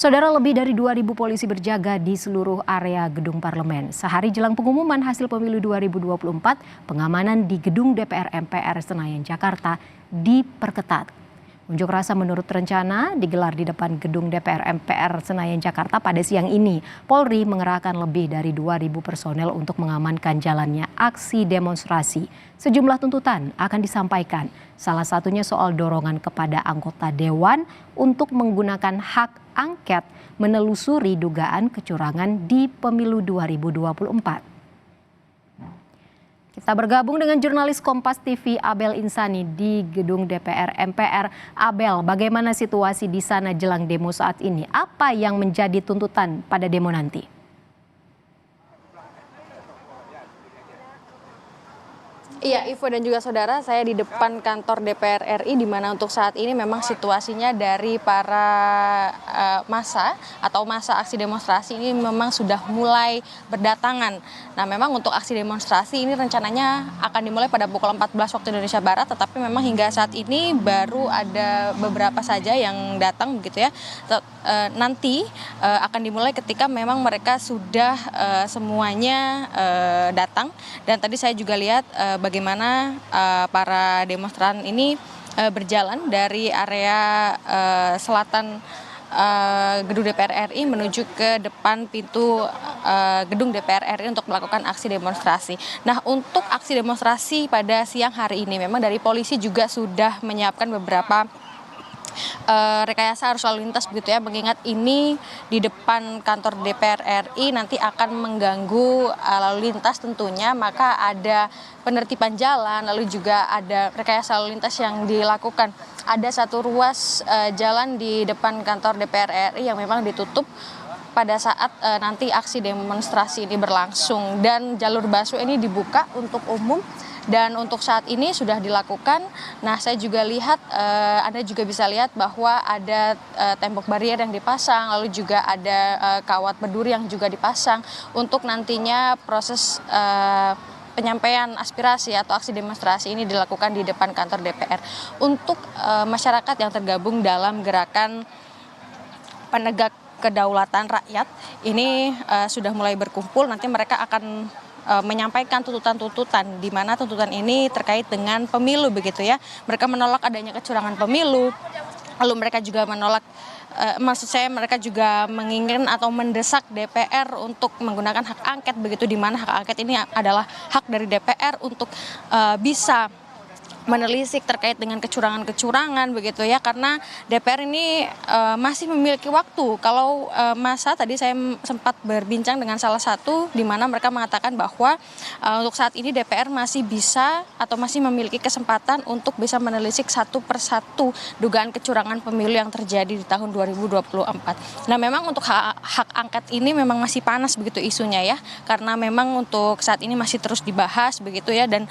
Saudara, lebih dari 2.000 polisi berjaga di seluruh area gedung parlemen. Sehari jelang pengumuman hasil pemilu 2024, pengamanan di gedung DPR MPR Senayan, Jakarta diperketat. Unjuk rasa menurut rencana digelar di depan gedung DPR MPR Senayan, Jakarta pada siang ini. Polri mengerahkan lebih dari 2.000 personel untuk mengamankan jalannya aksi demonstrasi. Sejumlah tuntutan akan disampaikan. Salah satunya soal dorongan kepada anggota dewan untuk menggunakan hak angket menelusuri dugaan kecurangan di pemilu 2024. Kita bergabung dengan jurnalis Kompas TV Abel Insani di gedung DPR MPR. Abel, bagaimana situasi di sana jelang demo saat ini? Apa yang menjadi tuntutan pada demo nanti? Iya, Ivo dan juga saudara, saya di depan kantor DPR RI di mana untuk saat ini memang situasinya dari para massa atau massa aksi demonstrasi ini memang sudah mulai berdatangan. Nah, memang untuk aksi demonstrasi ini rencananya akan dimulai pada pukul 14 waktu Indonesia Barat, tetapi memang hingga saat ini baru ada beberapa saja yang datang begitu ya. Nanti akan dimulai ketika memang mereka sudah semuanya datang, dan tadi saya juga lihat bagaimana para demonstran ini berjalan dari area selatan gedung DPR RI menuju ke depan pintu gedung DPR RI untuk melakukan aksi demonstrasi. Nah, untuk aksi demonstrasi pada siang hari ini memang dari polisi juga sudah menyiapkan beberapa rekayasa arus lalu lintas begitu ya, mengingat ini di depan kantor DPR RI nanti akan mengganggu lalu lintas tentunya, maka ada penertiban jalan, lalu juga ada rekayasa lalu lintas yang dilakukan. Ada satu ruas jalan di depan kantor DPR RI yang memang ditutup pada saat nanti aksi demonstrasi ini berlangsung, dan jalur busway ini dibuka untuk umum. Dan untuk saat ini sudah dilakukan. Nah, saya juga lihat, Anda juga bisa lihat bahwa ada tembok barier yang dipasang, lalu juga ada kawat berduri yang juga dipasang untuk nantinya proses penyampaian aspirasi atau aksi demonstrasi ini dilakukan di depan kantor DPR. Untuk masyarakat yang tergabung dalam gerakan penegak kedaulatan rakyat ini sudah mulai berkumpul. Nanti mereka akan menyampaikan tuntutan-tuntutan, di mana tuntutan ini terkait dengan pemilu begitu ya. Mereka menolak adanya kecurangan pemilu, lalu mereka juga menolak, mereka juga menginginkan atau mendesak DPR untuk menggunakan hak angket begitu, di mana hak angket ini adalah hak dari DPR untuk bisa menelisik terkait dengan kecurangan-kecurangan begitu ya, karena DPR ini masih memiliki waktu. Kalau masa tadi saya sempat berbincang dengan salah satu, di mana mereka mengatakan bahwa untuk saat ini DPR masih bisa atau masih memiliki kesempatan untuk bisa menelisik satu persatu dugaan kecurangan pemilu yang terjadi di tahun 2024. Nah, memang untuk hak angket ini memang masih panas begitu isunya ya, karena memang untuk saat ini masih terus dibahas begitu ya, dan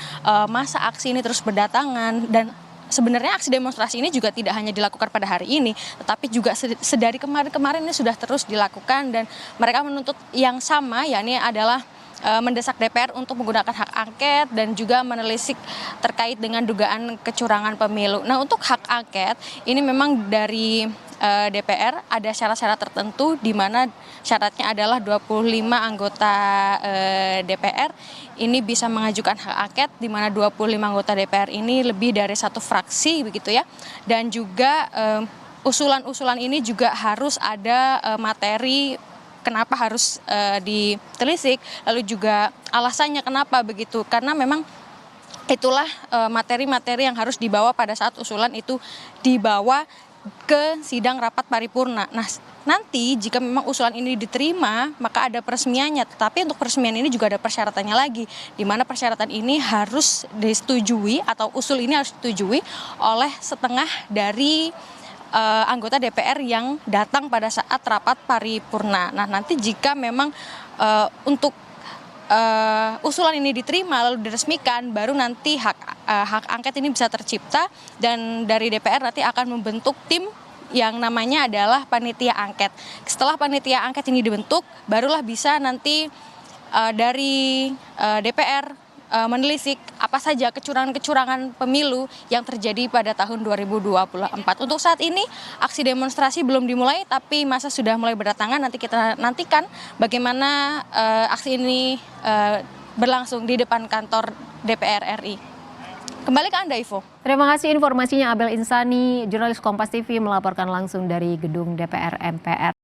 masa aksi ini terus berdatangan. Dan sebenarnya aksi demonstrasi ini juga tidak hanya dilakukan pada hari ini, tetapi juga sedari kemarin-kemarin ini sudah terus dilakukan, dan mereka menuntut yang sama, yakni adalah mendesak DPR untuk menggunakan hak angket dan juga menelisik terkait dengan dugaan kecurangan pemilu. Nah, untuk hak angket ini memang dari DPR ada syarat-syarat tertentu, di mana syaratnya adalah 25 anggota DPR ini bisa mengajukan hak angket, di mana 25 anggota DPR ini lebih dari satu fraksi begitu ya. Dan juga usulan-usulan ini juga harus ada materi kenapa harus ditelisik, lalu juga alasannya kenapa begitu, karena memang itulah materi-materi yang harus dibawa pada saat usulan itu dibawa ke sidang rapat paripurna. Nah, nanti jika memang usulan ini diterima, maka ada peresmiannya. Tetapi untuk peresmian ini juga ada persyaratannya lagi, di mana persyaratan ini harus disetujui atau usul ini harus disetujui oleh setengah dari anggota DPR yang datang pada saat rapat paripurna. Nah, nanti jika memang untuk usulan ini diterima lalu diresmikan, baru nanti hak angket ini bisa tercipta, dan dari DPR nanti akan membentuk tim yang namanya adalah panitia angket. Setelah panitia angket ini dibentuk, barulah bisa nanti dari DPR menelisik apa saja kecurangan-kecurangan pemilu yang terjadi pada tahun 2024. Untuk saat ini aksi demonstrasi belum dimulai, tapi massa sudah mulai berdatangan. Nanti kita nantikan bagaimana aksi ini berlangsung di depan kantor DPR RI. Kembali ke Anda, Ivo. Terima kasih informasinya Abel Insani, jurnalis Kompas TV melaporkan langsung dari gedung DPR MPR.